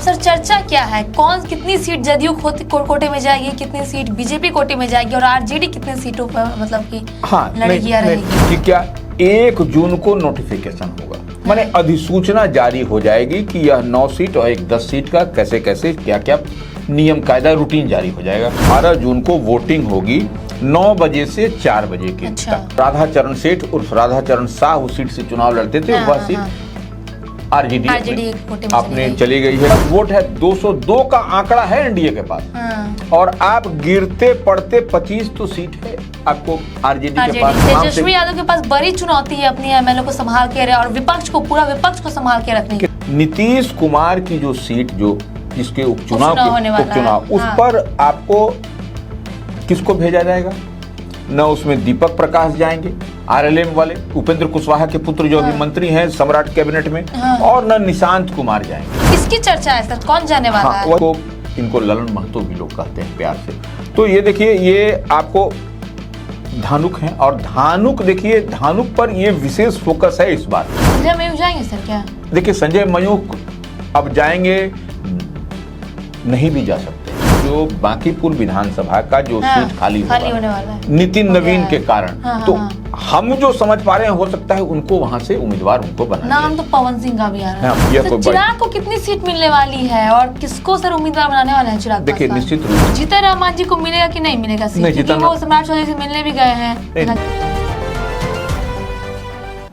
Sir चर्चा क्या है, कौन कितनी सीट जदयू कोटे में जाएगी, कितनी सीट बीजेपी कोटे में जाएगी और आरजेडी कितनी सीटों पर मतलब कि लड़ेगी या रहेगी? कि क्या 1 जून को नोटिफिकेशन होगा, माने अधिसूचना जारी हो जाएगी कि यह 9 सीट और एक 10 सीट का कैसे कैसे क्या क्या नियम कायदा रूटीन जारी हो जाएगा। 18 जून को वोटिंग होगी 9 बजे से 4 बजे के तक। राधा चरण सेठ उर्फ राधा चरण शाह उस सीट से चुनाव लड़ते थे, वह सीट आरजेडी अपने चली गई है। वोट है 202 का आंकड़ा है एनडीए के पास और आप गिरते पड़ते 25 तो सीट है आपको आरजेडी के पास। तेजस्वी यादव के पास बड़ी चुनौती है अपनी एमएलए को संभाल के और विपक्ष को, पूरा विपक्ष को संभाल के रखने की। नीतीश कुमार की जो सीट जो जिसके उपचुनाव उस पर आपको किसको भेजा जाएगा? न उसमें दीपक प्रकाश जाएंगे आरएलएम वाले, उपेंद्र कुशवाहा के पुत्र जो अभी मंत्री हैं सम्राट कैबिनेट में, और न निशांत कुमार जाएंगे। इसकी चर्चा है सर, कौन जाने वाला है? वो इनको ललन महतो भी लोग कहते हैं प्यार से। तो ये देखिए, ये आपको धानुक हैं और धानुक देखिए, धानुक पर ये विशेष फोकस है इस बार। संजय मयूख जाएंगे सर क्या? देखिए संजय मयूख अब जाएंगे, नहीं भी जा सकते। जो बांकीपुर विधानसभा का जो सीट खाली होने वाला है नितिन नवीन के कारण, तो हम जो समझ पा रहे हैं हो सकता है उनको वहां से उम्मीदवार उनको बना। नाम तो पवन सिंह का भी आ रहा है। तो चिराग को कितनी सीट मिलने वाली है और किसको सर उम्मीदवार बनाने वाला है चिराग? देखिए निश्चित रूप से जीतन राम मांझी को मिलेगा कि नहीं मिलेगा सीट? क्योंकि वो सम्राट चौधरी से मिलने भी गए हैं।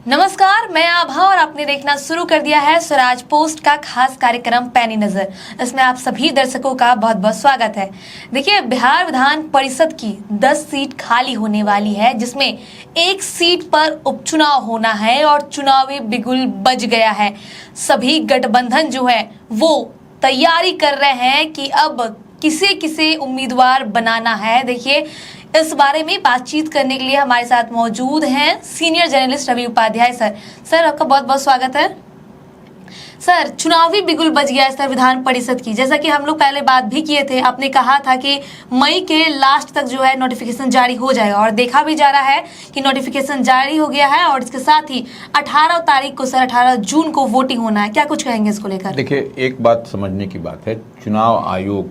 नमस्कार, मैं आभा और आपने देखना शुरू कर दिया है स्वराज पोस्ट का खास कार्यक्रम पैनी नजर। इसमें आप सभी दर्शकों का बहुत बहुत स्वागत है। देखिए, बिहार विधान परिषद की 10 सीट खाली होने वाली है, जिसमें एक सीट पर उपचुनाव होना है और चुनावी बिगुल बज गया है। सभी गठबंधन जो है वो तैयारी कर रहे हैं कि अब किसे उम्मीदवार बनाना है। देखिए, इस बारे में बातचीत करने के लिए हमारे साथ मौजूद हैं senior journalist Ravi Upadhyay sir. Sir आपका बहुत बहुत स्वागत है। सर, चुनावी बिगुल बज गया है सर विधान परिषद की, जैसा कि हम लोग पहले बात भी किए थे। आपने कहा था कि मई के लास्ट तक जो है नोटिफिकेशन जारी हो जाएगा और देखा भी जा रहा है कि नोटिफिकेशन जारी हो गया है और इसके साथ ही 18 तारीख को सर 18 जून को वोटिंग होना है। क्या कुछ कहेंगे इसको लेकर? देखिए, एक बात समझने की बात है, चुनाव आयोग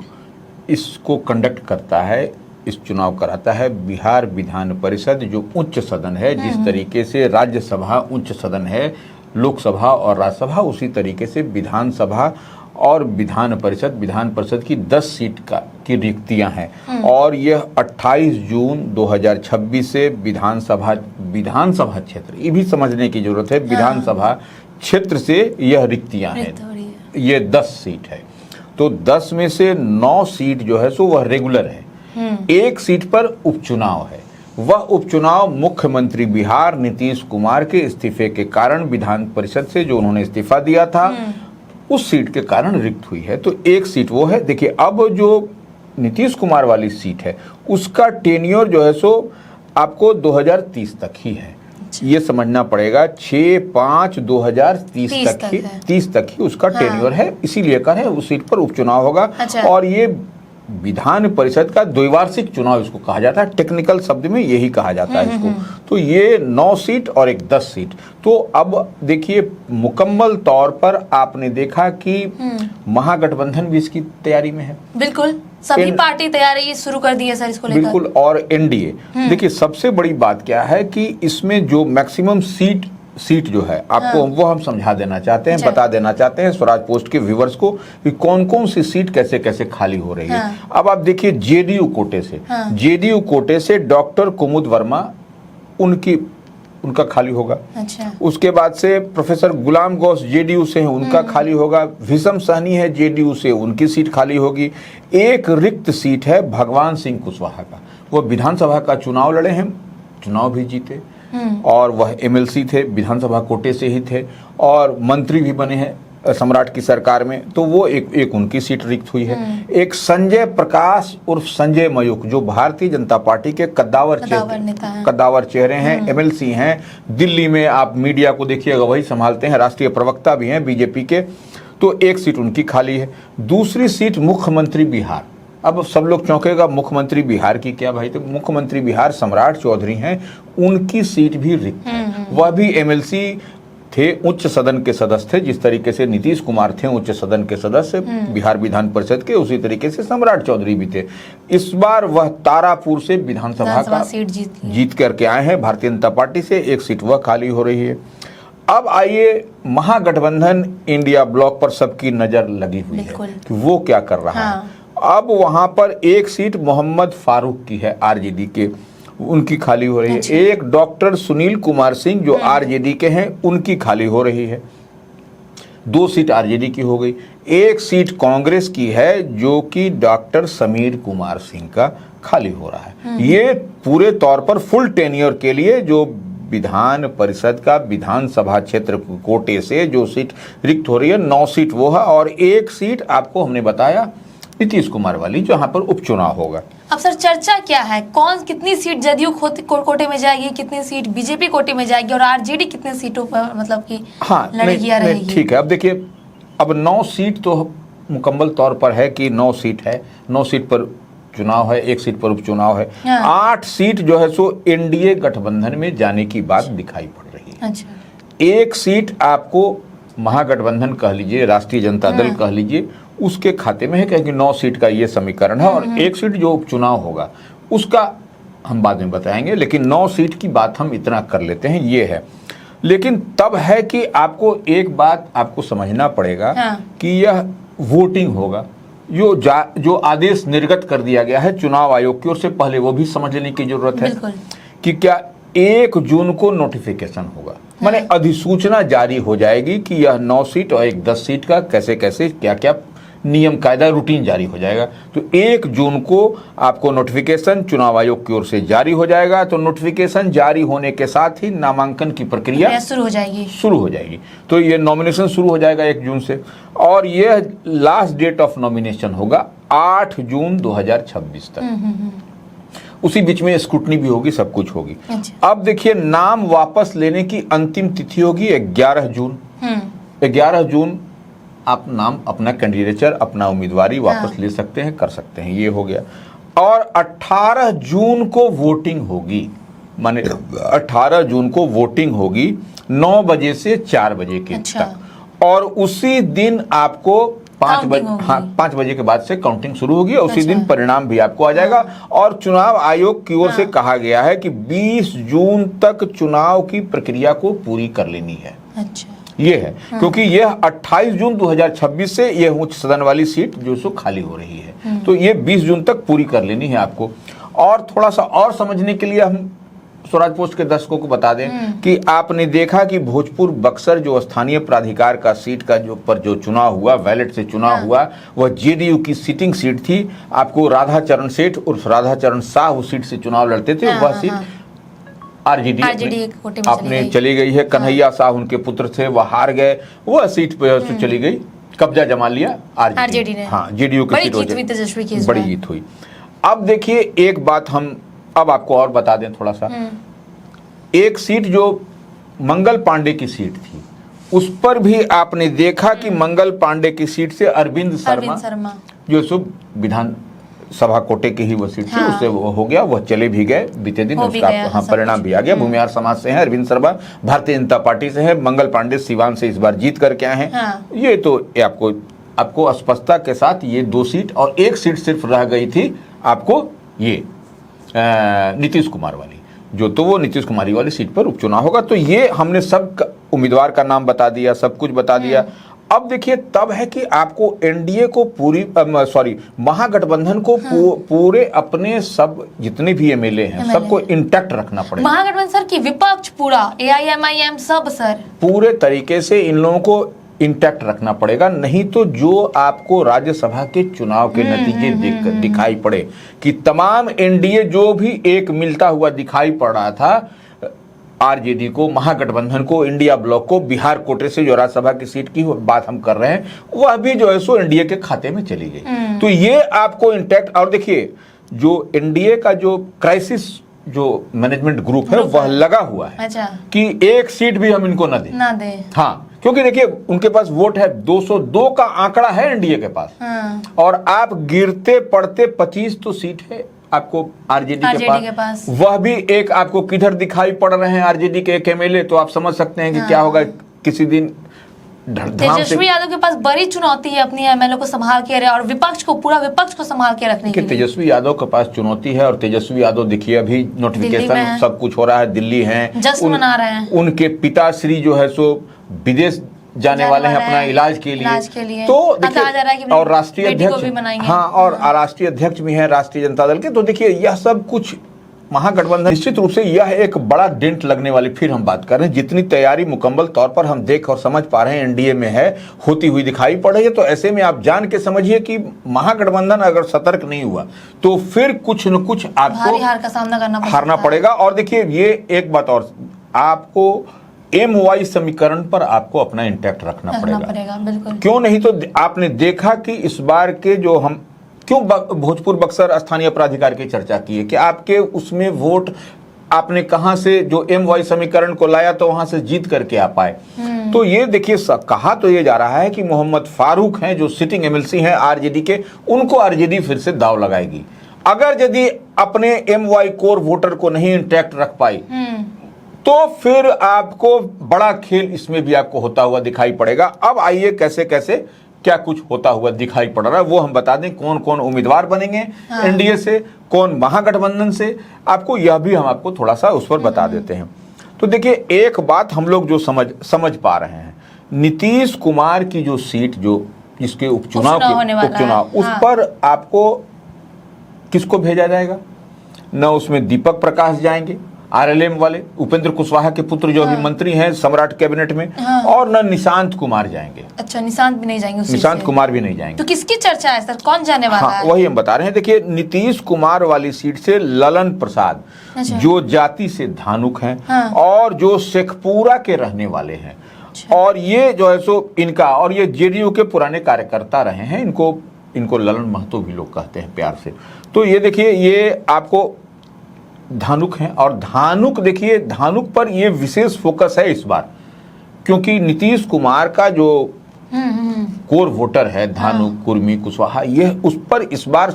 इसको कंडक्ट करता है, इस चुनाव कराता है बिहार विधान परिषद जो उच्च सदन है। जिस तरीके से राज्यसभा उच्च सदन है, लोकसभा और राज्यसभा, उसी तरीके से विधानसभा और विधान परिषद की 10 सीट की रिक्तियां हैं और यह 28 जून 2026 से विधानसभा क्षेत्र, ये भी समझने की जरूरत है, विधानसभा क्षेत्र से यह रिक्तियां हैं। ये 10 सीट है, तो 10 में से 9 सीट जो है सो वह रेगुलर है। एक सीट पर उपचुनाव है, वह उपचुनाव मुख्यमंत्री बिहार नीतीश कुमार के इस्तीफे के कारण विधान परिषद से जो उन्होंने इस्तीफा दिया था उस सीट के कारण रिक्त हुई है। तो एक सीट वो है। देखिए, अब जो नीतीश कुमार वाली सीट है उसका टेन्योर जो है सो आपको 2030 तक ही है। ये समझना पड़ेगा, 6/5/2030 तक ही उसका टेन्योर है। इसीलिए कह रहे हैं उस सीट पर उपचुनाव होगा। और ये विधान परिषद का द्विवार्षिक चुनाव इसको कहा जाता है, टेक्निकल शब्द में यही कहा जाता है इसको। तो ये 9 सीट और एक 10 सीट। तो अब देखिए, मुकम्मल तौर पर आपने देखा कि महागठबंधन भी इसकी तैयारी में है। बिल्कुल, सभी पार्टी तैयारी शुरू कर दी है सर इसको लेकर। बिल्कुल, और एनडीए। देखिए, सबसे बड़ी बात क्या है कि इसमें जो मैक्सिमम सीट जो है आपको वो हम समझा देना चाहते हैं, बता देना चाहते हैं स्वराज पोस्ट के व्यूवर्स को कि कौन कौन सी सीट कैसे कैसे खाली हो रही है। अब आप देखिए, जेडीयू कोटे से डॉक्टर कुमुद वर्मा उनका खाली होगा। उसके बाद से प्रोफेसर गुलाम गौस जेडीयू से हैं, उनका खाली होगा। भीषम सहनी है जेडीयू से, उनकी सीट खाली होगी। एक रिक्त सीट है भगवान सिंह कुशवाहा का, वो विधानसभा का चुनाव लड़े हैं, चुनाव भी जीते और वह एमएलसी थे, विधानसभा कोटे से ही थे और मंत्री भी बने हैं सम्राट की सरकार में। तो वो एक उनकी सीट रिक्त हुई है। एक संजय प्रकाश उर्फ संजय मयूख जो भारतीय जनता पार्टी के कद्दावर चेहरे हैं, एमएलसी हैं, दिल्ली में आप मीडिया को देखिएगा वही संभालते हैं, राष्ट्रीय प्रवक्ता भी हैं बीजेपी के। तो एक सीट उनकी खाली है। दूसरी सीट मुख्यमंत्री बिहार। अब सब लोग चौंकेगा, मुख्यमंत्री बिहार की क्या भाई? तो मुख्यमंत्री बिहार सम्राट चौधरी हैं, उनकी सीट भी रिक्त है। वह भी एमएलसी थे उच्च सदन के सदस्य थे। जिस तरीके से नीतीश कुमार थे उच्च सदन के सदस्य बिहार विधान परिषद के, उसी तरीके से सम्राट चौधरी भी थे। इस बार वह तारापुर से विधानसभा का सीट जीत करके आए हैं भारतीय जनता पार्टी से। एक सीट वह खाली हो रही है। अब आइए, महागठबंधन इंडिया ब्लॉक पर सबकी नजर लगी हुई है कि वो क्या कर रहा है। अब वहां पर एक सीट मोहम्मद फारूक की है आरजेडी के, उनकी खाली हो रही है। एक डॉक्टर सुनील कुमार सिंह जो आरजेडी के हैं, उनकी खाली हो रही है। 2 सीट आरजेडी की हो गई। एक सीट कांग्रेस की है जो कि डॉक्टर समीर कुमार सिंह का खाली हो रहा है। ये पूरे तौर पर फुल टेन्योर के लिए जो विधान परिषद का विधानसभा क्षेत्र कोटे से जो सीट रिक्त हो रही है, 9 सीट वो है। और एक सीट आपको हमने बताया नीतीश कुमार वाली, जहां पर उपचुनाव होगा। अब सर चर्चा क्या है, कौन कितनी सीट जदयू कोटे में जाएगी, कितनी सीट बीजेपी कोटे में जाएगी, और आरजेडी कितने सीटों पर मतलब कि लड़ेगी या रहेगी? ठीक है, अब देखिए, अब 9 सीट तो मुकम्मल तौर पर है कि 9 सीट है, 9 सीट पर चुनाव है, 1 सीट पर उपचुनाव है। 8 सीट जो है सो एनडीए गठबंधन में जाने की बात दिखाई पड़ रही है। अच्छा। 1 सीट आपको महागठबंधन कह लीजिए, राष्ट्रीय जनता दल कह लीजिए, उसके खाते में है, क्योंकि 9 सीट का ये समीकरण है। और 1 सीट जो उपचुनाव होगा उसका हम बाद में बताएंगे, लेकिन 9 सीट की बात हम इतना कर लेते हैं, ये है। लेकिन तब है कि आपको एक बात आपको समझना पड़ेगा कि यह वोटिंग होगा। जो आदेश निर्गत कर दिया गया है चुनाव आयोग की ओर से, पहले वो भी समझ लेने की जरूरत है कि क्या 1 जून को नोटिफिकेशन होगा, माने अधिसूचना जारी हो जाएगी कि यह 9 सीट और एक 10 सीट का कैसे कैसे क्या क्या नियम कायदा रूटीन जारी हो जाएगा। तो 1 जून को आपको नोटिफिकेशन चुनाव आयोग की ओर से जारी हो जाएगा। तो नोटिफिकेशन जारी होने के साथ ही नामांकन की प्रक्रिया शुरू हो जाएगी। तो ये नॉमिनेशन शुरू हो जाएगा 1 जून से, और यह लास्ट डेट ऑफ नॉमिनेशन होगा 8 जून 2026 तक। उसी बीच में स्क्रूटनी भी होगी, सब कुछ होगी। अब देखिए, नाम वापस लेने की अंतिम तिथि होगी 11 जून। 11 जून आप नाम, अपना कैंडिडेचर, अपना उम्मीदवारी वापस ले सकते हैं, कर सकते हैं, ये हो गया। और 18 जून को वोटिंग होगी, माने 18 जून को वोटिंग होगी 9 बजे से 4 बजे के तक। और उसी दिन आपको 5 बजे के बाद से काउंटिंग शुरू होगी, और उसी दिन परिणाम भी आपको आ जाएगा। और चुनाव आयोग की ओर से कहा गया है कि 20 जून तक चुनाव की प्रक्रिया को पूरी कर लेनी है। अच्छा, ये है, क्योंकि यह 28 जून 2026 से यह उच्च सदन वाली सीट जो सो खाली हो रही है, तो ये 20 जून तक पूरी कर लेनी है आपको। और थोड़ा सा और समझने के लिए हम स्वराज पोस्ट के दर्शकों को बता दें कि आपने देखा कि भोजपुर बक्सर जो स्थानीय प्राधिकार का सीट का जो चुनाव हुआ, बैलेट से चुनाव हुआ, वह जेडीयू की सिटिंग सीट थी। आपको राधा चरण सेठ उर्फ राधा चरण शाह उस सीट से चुनाव लड़ते थे, वह सीट आरजेडी आपने चली गई है। कन्हैया साहब उनके पुत्र थे, वह हार गए, वह सीट पे चली गई, कब्जा जमा लिया आरजेडी ने। हाँ, जेडीयू की सीट बड़ी जीत हुई। अब देखिए, एक बात हम अब आपको और बता दें थोड़ा सा। एक सीट जो मंगल पांडे की सीट थी, उस पर भी आपने देखा कि मंगल पांडे की सीट से अरविंद शर्मा जो सुब विधान सभा कोटे की ही वो सीट थी, उससे वो हो गया, वह चले भी गए बीते दिन, उसका परिणाम भी आ गया। भूमिहार समाज से हैं अरविंद शर्मा, भारतीय जनता पार्टी से है। मंगल पांडे सिवान से इस बार जीत करके आए हैं। ये तो आपको स्पष्टता के साथ ये 2 सीट और 1 सीट सिर्फ रह गई थी आपको, ये नीतीश कुमार वाली, जो तो वो नीतीश कुमारी वाली सीट पर उपचुनाव होगा। तो ये हमने सब उम्मीदवार का नाम बता दिया, सब कुछ बता दिया। अब देखिए, तब है कि आपको एनडीए को महागठबंधन को पूरे अपने सब जितने भी एमएलए हैं सबको इंटैक्ट रखना पड़ेगा। महागठबंधन सर की विपक्ष पूरा एआईएमआईएम सब सर पूरे तरीके से इन लोगों को इंटैक्ट रखना पड़ेगा, नहीं तो जो आपको राज्यसभा के चुनाव के नतीजे दिखाई पड़े कि तमाम एनडीए जो भी एक मिलता हुआ दिखाई पड़ रहा था आरजेडी को, महागठबंधन को, इंडिया ब्लॉक को, बिहार कोटे से जो राज्यसभा की सीट की बात हम कर रहे हैं, वह भी जो है सो एनडीए के खाते में चली गई। तो ये आपको इंटैक्ट। और देखिए, जो एनडीए का जो क्राइसिस जो मैनेजमेंट ग्रुप है वह लगा हुआ है कि 1 सीट भी हम इनको न दे। हाँ, क्योंकि देखिए, उनके पास वोट है 202 का आंकड़ा है एनडीए के पास, और आप गिरते पड़ते 25 तो सीट है आपको आरजेडी के पास। वह भी एक आपको किधर दिखाई पड़ रहे हैं आरजेडी के एक एमएलए, तो आप समझ सकते हैं कि क्या होगा। किसी दिन धड़धाम से। तेजस्वी यादव के पास बड़ी चुनौती है अपनी एमएलए को संभाल के और विपक्ष को, पूरा विपक्ष को संभाल के रखने के लिए। तेजस्वी यादव के पास चुनौती है और तेजस्वी यादव देखिए अभी नोटिफिकेशन सब कुछ हो रहा है, दिल्ली है, जश्न मना रहे हैं। उनके पिताश्री जो है सो विदेश जाने वाले हैं अपना इलाज के लिए। तो देखिए और राष्ट्रीय अध्यक्ष, हाँ, और राष्ट्रीय अध्यक्ष भी हैं राष्ट्रीय जनता दल के। तो देखिए यह सब कुछ महागठबंधन, निश्चित रूप से यह एक बड़ा डेंट लगने वाली, फिर हम बात कर रहे हैं जितनी तैयारी मुकम्मल तौर पर हम देख और समझ पा रहे हैं एनडीए में है, होती हुई दिखाई पड़ रही है। तो ऐसे में आप जान के समझिए कि महागठबंधन अगर सतर्क नहीं हुआ तो फिर कुछ न कुछ आपको हार का सामना हारना पड़ेगा। और देखिए ये एक बात और, आपको MY समीकरण पर आपको अपना इंटैक्ट रखना पड़ेगा। बिल्कुल। क्यों नहीं, तो आपने देखा कि इस बार के जो हम क्यों भोजपुर बक्सर स्थानीय प्राधिकार की चर्चा की है कि आपके उसमें वोट आपने कहां से जो MY समीकरण को लाया तो वहां से जीत करके आ पाए। तो ये देखिए कहा तो ये जा रहा है कि मोहम्मद फारूक हैं जो सिटिंग MLC हैं आरजेडी के, उनको आरजेडी फिर से दाव लगाएगी अगर यदि अपने MY कोर वोटर को नहीं इंटैक्ट रख पाई। तो फिर आपको बड़ा खेल इसमें भी आपको होता हुआ दिखाई पड़ेगा। अब आइए कैसे कैसे क्या कुछ होता हुआ दिखाई पड़ रहा है वो हम बता दें, कौन कौन उम्मीदवार बनेंगे एनडीए से, कौन महागठबंधन से, आपको यह भी हम आपको थोड़ा सा उस पर बता देते हैं। तो देखिए एक बात हम लोग जो समझ पा रहे हैं, नीतीश कुमार की जो सीट जो जिसके उपचुनाव उस पर आपको किसको भेजा जाएगा? न उसमें दीपक प्रकाश जाएंगे RLM वाले, उपेंद्र कुशवाहा के पुत्र जो अभी मंत्री हैं सम्राट कैबिनेट में, और न निशांत कुमार जाएंगे। अच्छा, निशांत भी नहीं जाएंगे? निशांत कुमार भी नहीं जाएंगे। तो किसकी चर्चा है सर, कौन जाने वाला है? वही हम बता रहे हैं। देखिए नीतीश कुमार वाली सीट से ललन प्रसाद जो जाति से धानुक हैं और जो शेखपुरा के रहने वाले हैं, और ये जो है सो इनका, और ये जेडीयू के पुराने कार्यकर्ता रहे हैं, इनको ललन महतो भी लोग कहते हैं प्यार से। तो ये देखिए ये आपको धानुक हैं, और धानुक देखिए धानुक पर ये विशेष फोकस है इस बार, क्योंकि नीतीश कुमार का जो कोर वोटर है धानुक, कुर्मी, कुशवाहा, ये उस पर इस बार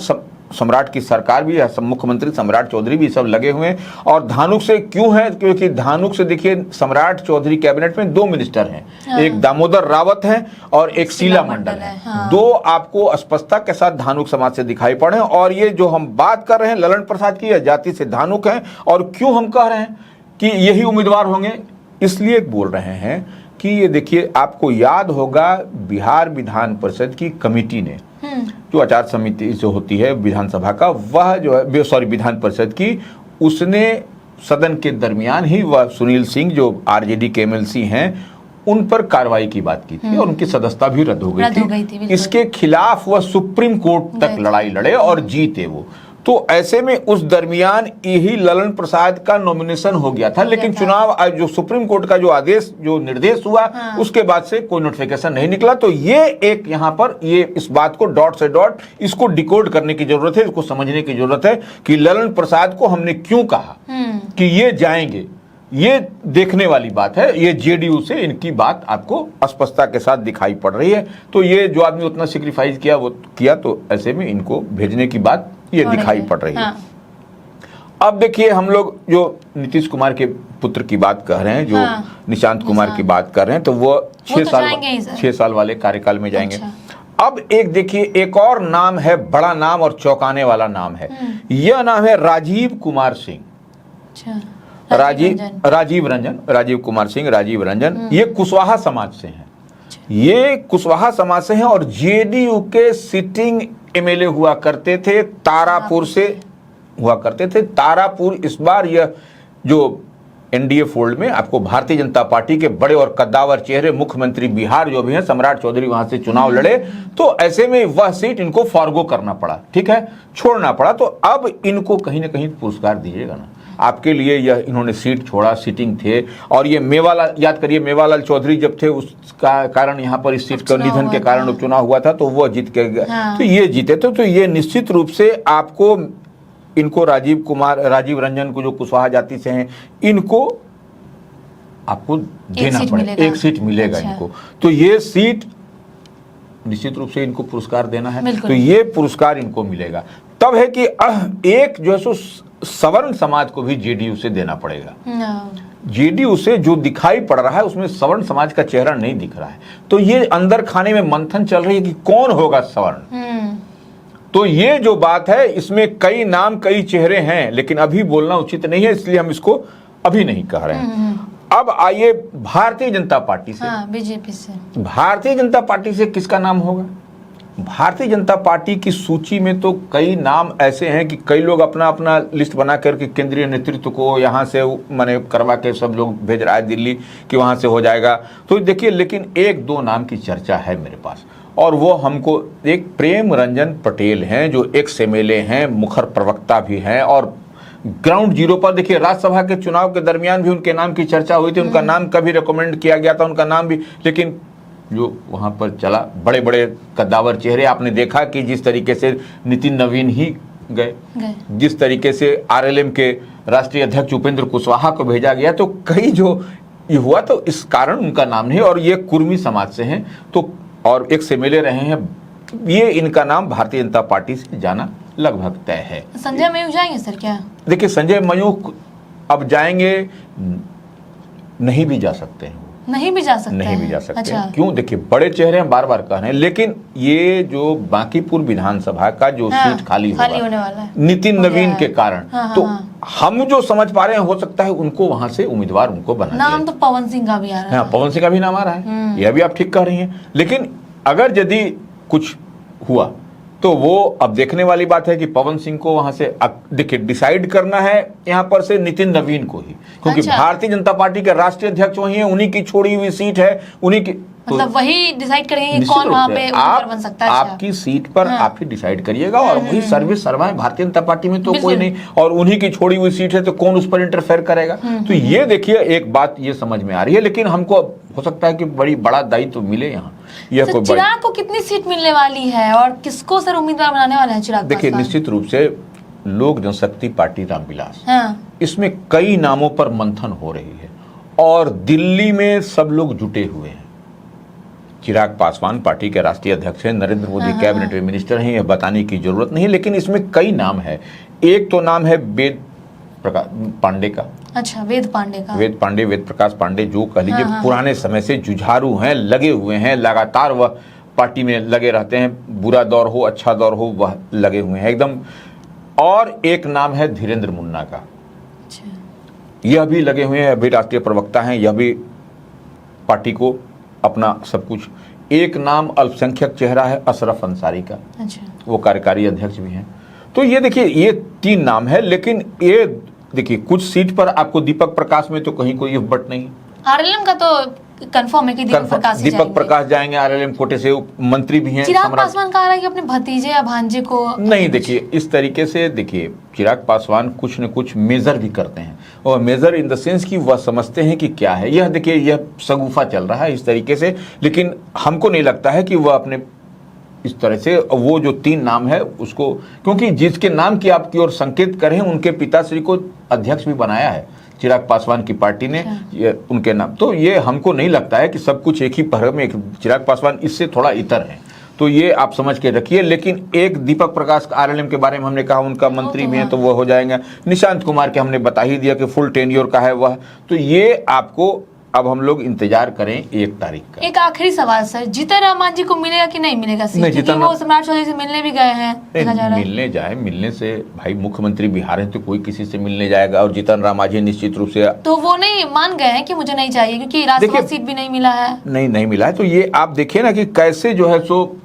सम्राट की सरकार भी, मुख्यमंत्री सम्राट चौधरी भी सब लगे हुए हैं। और धानुक से क्यों है? क्योंकि धानुक से देखिए सम्राट चौधरी कैबिनेट में 2 मिनिस्टर हैं, एक दामोदर रावत हैं और एक शीला मंडल है। 2 आपको स्पष्टता के साथ धानुक समाज से दिखाई पड़े। और ये जो हम बात कर रहे हैं ललन प्रसाद की, जाति से धानुक है। और क्यों हम कह रहे हैं कि यही उम्मीदवार होंगे, इसलिए बोल रहे हैं कि ये देखिए आपको याद होगा बिहार विधान परिषद की कमेटी ने जो आचार समिति जो होती है विधानसभा का, वह जो है विधान परिषद की, उसने सदन के दरमियान ही वह सुनील सिंह जो आरजेडी के MLC हैं उन पर कार्रवाई की बात की थी और उनकी सदस्यता भी रद्द हो गई थी। इसके खिलाफ वह सुप्रीम कोर्ट तक लड़ाई लड़े और जीते वो। तो ऐसे में उस दरमियान यही ललन प्रसाद का नॉमिनेशन हो गया था, लेकिन चुनाव जो सुप्रीम कोर्ट का जो आदेश जो निर्देश हुआ उसके बाद से कोई नोटिफिकेशन नहीं निकला। तो ये एक यहाँ पर ये इस बात को डॉट से डॉट इसको डिकोड करने की जरूरत है, इसको समझने की जरूरत है कि ललन प्रसाद को हमने क्यों कहा कि ये जाएंगे। ये देखने वाली बात है, ये जेडीयू से इनकी बात आपको स्पष्टता के साथ दिखाई पड़ रही है। तो ये जो आदमी उतना सेक्रीफाइस किया वो किया, तो ऐसे में इनको भेजने की बात ये दिखाई पड़ रही है। अब देखिए हम लोग जो नीतीश कुमार के पुत्र की बात कर रहे हैं, जो निशांत कुमार की बात कर रहे हैं, तो वो 6 साल वाले कार्यकाल में जाएंगे। अब एक देखिए एक और नाम है, बड़ा नाम और चौंकाने वाला नाम है, यह नाम है राजीव कुमार सिंह। राजीव कुमार सिंह, राजीव रंजन, ये कुशवाहा समाज से हैं। ये कुशवाहा समाज से हैं और जेडीयू के सिटिंग MLA हुआ करते थे, तारापुर से हुआ करते थे। तारापुर इस बार यह जो एनडीए फोल्ड में आपको भारतीय जनता पार्टी के बड़े और कद्दावर चेहरे मुख्यमंत्री बिहार जो भी हैं सम्राट चौधरी वहां से चुनाव लड़े, तो ऐसे में वह सीट इनको फॉरगो करना पड़ा, ठीक है, छोड़ना पड़ा। तो अब इनको कहीं ना कहीं पुरस्कार दीजिएगा ना, आपके लिए यह इन्होंने सीट छोड़ा, सिटिंग थे। और ये मेवालाल, याद करिए मेवालाल चौधरी जब थे उसका कारण यहाँ पर इस सीट का निधन के कारण उपचुनाव हुआ था, तो वो जीत के तो ये जीते थे। तो ये निश्चित रूप से आपको इनको राजीव रंजन को जो कुशवाहा जाति से हैं, इनको आपको देना पड़ेगा, एक सीट मिलेगा इनको। तो ये सीट निश्चित रूप से इनको पुरस्कार देना है, तो ये पुरस्कार इनको मिलेगा। तब है कि एक जो है सो सवर्ण समाज को भी जेडीयू से देना पड़ेगा। जेडीयू से जो दिखाई पड़ रहा है उसमें सवर्ण समाज का चेहरा नहीं दिख रहा है। तो ये अंदर खाने में मंथन चल रही है कि कौन होगा सवर्ण। तो ये जो बात है इसमें कई नाम कई चेहरे हैं, लेकिन अभी बोलना उचित नहीं है, इसलिए हम इसको अभी नहीं कह रहे हैं। अब आइए भारतीय जनता पार्टी से। बीजेपी से। भारतीय जनता पार्टी से किसका नाम होगा? भारतीय जनता पार्टी की सूची में तो कई नाम ऐसे हैं कि कई लोग अपना अपना लिस्ट बना करके केंद्रीय नेतृत्व को यहाँ से माने करवा के सब लोग भेज रहा है दिल्ली कि वहाँ से हो जाएगा। तो देखिए, लेकिन एक दो नाम की चर्चा है मेरे पास, और वो हमको एक प्रेम रंजन पटेल हैं जो एक्स एमएलए हैं, मुखर प्रवक्ता भी हैं, और ग्राउंड जीरो पर देखिए राज्यसभा के चुनाव के दरमियान भी उनके नाम की चर्चा हुई थी, उनका नाम कभी रिकमेंड किया गया था, उनका नाम भी, लेकिन जो वहां पर चला बड़े बड़े कद्दावर चेहरे आपने देखा कि जिस तरीके से नितिन नवीन ही गए, जिस तरीके से आरएलएम के राष्ट्रीय अध्यक्ष उपेंद्र कुशवाहा को भेजा गया, तो कई जो ये हुआ, तो इस कारण उनका नाम नहीं। और ये कुर्मी समाज से हैं तो और एक से मिले रहे हैं, ये इनका नाम भारतीय जनता पार्टी से जाना लगभग तय है। संजय मयूख जाएंगे सर क्या? देखिए, संजय मयूख अब जाएंगे, नहीं भी जा सकते हैं, नहीं भी जा सकते अच्छा। क्यों? देखिए, बड़े चेहरे हैं, बार बार कह रहे हैं, लेकिन ये जो बांकीपुर विधानसभा का जो सीट खाली होने वाला है नितिन नवीन के कारण, तो हम जो समझ पा रहे हैं हो सकता है उनको वहां से उम्मीदवार उनको बना नाम तो पवन सिंह का भी आ रहा है। पवन सिंह का भी नाम आ रहा है, यह भी आप ठीक कह रही हैं। लेकिन अगर यदि कुछ हुआ तो वो अब देखने वाली बात है कि पवन सिंह को वहां से देखिए डिसाइड करना है यहाँ पर से नितिन नवीन को ही, क्योंकि भारतीय जनता पार्टी के राष्ट्रीय अध्यक्ष वही है, उन्हीं की छोड़ी हुई सीट है, उन्हीं की, मतलब वही डिसाइड करेंगे कौन वहां पे बन सकता है। आपकी सीट पर आप ही डिसाइड करिएगा, और वही सर्विस सर्वा है भारतीय जनता पार्टी में, तो कोई नहीं, और उन्हीं की छोड़ी हुई सीट है तो कौन उस पर इंटरफेयर करेगा। तो ये देखिए एक बात ये समझ में आ रही है, लेकिन हमको हो सकता है कि बड़ा दायित्व मिले यहाँ। तो चिराग को कितनी सीट मिलने वाली है और किसको सर उम्मीदवार बनाने वाले हैं चिराग? देखिए, निश्चित रूप से लोक जनशक्ति पार्टी रामविलास, इसमें कई नामों पर मंथन हो रही है और दिल्ली में सब लोग जुटे हुए हैं। चिराग पासवान पार्टी के राष्ट्रीय अध्यक्ष हैं, नरेंद्र मोदी कैबिनेट में मिनिस्टर हैं, यह बताने की जरूरत नहीं, लेकिन इसमें कई नाम है। एक तो नाम है वेद पांडे का। अच्छा, वेद प्रकाश पांडे, जो कह लीजिए पुराने समय से जुझारू हैं, लगे हुए हैं, लगातार वह पार्टी में लगे रहते हैं, बुरा दौर हो अच्छा दौर हो वह लगे हुए हैं एकदम। और एक नाम है धीरेन्द्र मुन्ना का, यह भी लगे हुए हैं, अभी राष्ट्रीय प्रवक्ता हैं, यह भी पार्टी को अपना सब कुछ। एक नाम अल्पसंख्यक चेहरा है अशरफ अंसारी का, वो कार्यकारी अध्यक्ष भी हैं। तो ये देखिए, ये तीन नाम है, लेकिन ये देखिए कुछ सीट पर आपको दीपक प्रकाश में तो कहीं कोई बट नहीं। आरएलएम का तो कंफर्म है कि दीपक प्रकाश जाएंगे, आरएलएम कोटे से मंत्री भी हैं। चिराग पासवान कह रहा है कि अपने भतीजे या भांजे को नहीं। देखिए, इस तरीके से देखिए चिराग पासवान कुछ न कुछ मेजर भी करते हैं, और मेजर इन द सेंस कि वह समझते हैं कि क्या है यह। देखिए, यह शगुफा चल रहा है इस तरीके से, लेकिन हमको नहीं लगता है कि वह अपने इस तरह से वो जो तीन नाम है उसको, क्योंकि जिसके नाम की आपकी ओर संकेत करें उनके पिताश्री को अध्यक्ष भी बनाया है चिराग पासवान की पार्टी ने, ये उनके नाम। तो ये हमको नहीं लगता है कि सब कुछ एक ही पहर में, चिराग पासवान इससे थोड़ा इतर है, तो ये आप समझ के रखिए। लेकिन एक दीपक प्रकाश आरएलएम के बारे में हमने कहा, उनका मंत्री भी है तो वो हो जाएंगे। निशांत कुमार के हमने बता ही दिया कि फुल टेन्योर का है वह। तो ये आपको अब हम लोग इंतजार करें 1 तारीख का। एक आखिरी सवाल सर, जीतन राम मांझी को मिलेगा कि नहीं मिलेगा सीट? क्योंकि वो सम्राट चौधरी से मिलने भी गए हैं, देखा जा रहा है। मिलने जाए, मिलने से भाई मुख्यमंत्री बिहार है तो कोई किसी से मिलने जाएगा, और जीतन राम मांझी निश्चित रूप से तो वो नहीं मान गए हैं कि मुझे नहीं चाहिए, क्योंकि राज्यसभा सीट भी नहीं मिला है। नहीं मिला है, तो ये आप देखिए ना कि कैसे जो है सो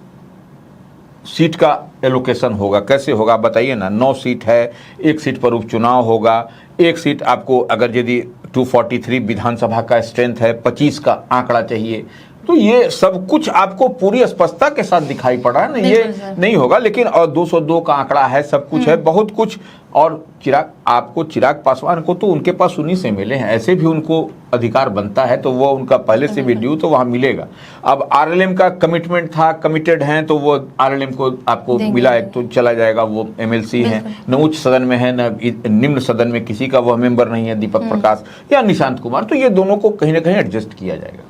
सीट का एलोकेशन होगा, कैसे होगा बताइए ना। 9 सीट है, 1 सीट पर उपचुनाव होगा, 1 सीट आपको अगर यदि 243 विधानसभा का स्ट्रेंथ है, 25 का आंकड़ा चाहिए, तो ये सब कुछ आपको पूरी स्पष्टता के साथ दिखाई पड़ रहा है ना। ये नहीं होगा, लेकिन और 202 का आंकड़ा है, सब कुछ है, बहुत कुछ। और चिराग पासवान को तो उनके पास उन्हीं से मिले हैं, ऐसे भी उनको अधिकार बनता है, तो वो उनका पहले से भी ड्यू तो वहां मिलेगा। अब आरएलएम का कमिटमेंट था, कमिटेड हैं, तो वो आरएलएम को आपको मिला, एक तो चला जाएगा, वो एमएलसी है, न उच्च सदन में है न निम्न सदन में किसी का वह मेंबर नहीं है, दीपक प्रकाश या निशांत कुमार, तो ये दोनों को कहीं ना कहीं एडजस्ट किया जाएगा।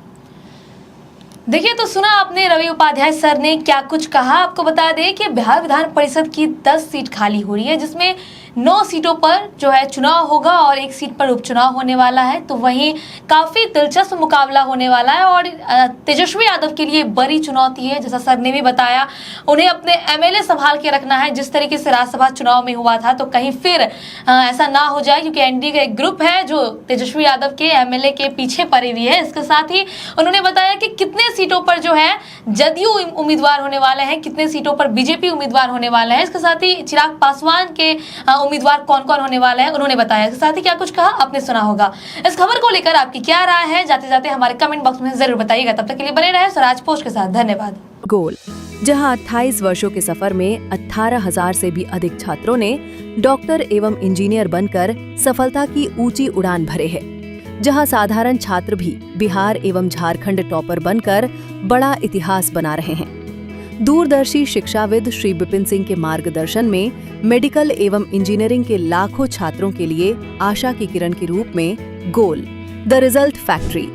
देखिए, तो सुना आपने रवि उपाध्याय सर ने क्या कुछ कहा। आपको बता दें कि बिहार विधान परिषद की 10 सीट खाली हो रही है, जिसमें 9 सीटों पर जो है चुनाव होगा और 1 सीट पर उपचुनाव होने वाला है। तो वहीं काफी दिलचस्प मुकाबला होने वाला है और तेजस्वी यादव के लिए बड़ी चुनौती है। जैसा सर ने भी बताया, उन्हें अपने एमएलए संभाल के रखना है। जिस तरीके से राज्यसभा चुनाव में हुआ था, तो कहीं फिर ऐसा ना हो जाए, क्योंकि एनडीए का एक ग्रुप है जो तेजस्वी यादव के एमएलए के पीछे पड़ी हुई है। इसके साथ ही उन्होंने बताया कि कितने सीटों पर जो है जदयू उम्मीदवार होने वाले हैं, कितने सीटों पर बीजेपी उम्मीदवार होने वाले हैं। इसके साथ ही चिराग पासवान के उम्मीदवार कौन कौन होने वाले हैं उन्होंने बताया। इसके साथ ही क्या कुछ कहा आपने सुना होगा। इस खबर को लेकर आपकी क्या राय है, जाते जाते हमारे कमेंट बॉक्स में जरूर बताइएगा। तब तक के लिए बने रहे स्वराज पोस्ट के साथ। धन्यवाद। गोल, जहां 28 वर्षों के सफर में 18,000 से भी अधिक छात्रों ने डॉक्टर एवं इंजीनियर बनकर सफलता की ऊंची उड़ान भरे है, जहां साधारण छात्र भी बिहार एवं झारखंड टॉपर बनकर बड़ा इतिहास बना रहे हैं। दूरदर्शी शिक्षाविद श्री विपिन सिंह के मार्गदर्शन में मेडिकल एवं इंजीनियरिंग के लाखों छात्रों के लिए आशा की किरण के रूप में गोल, द रिजल्ट फैक्ट्री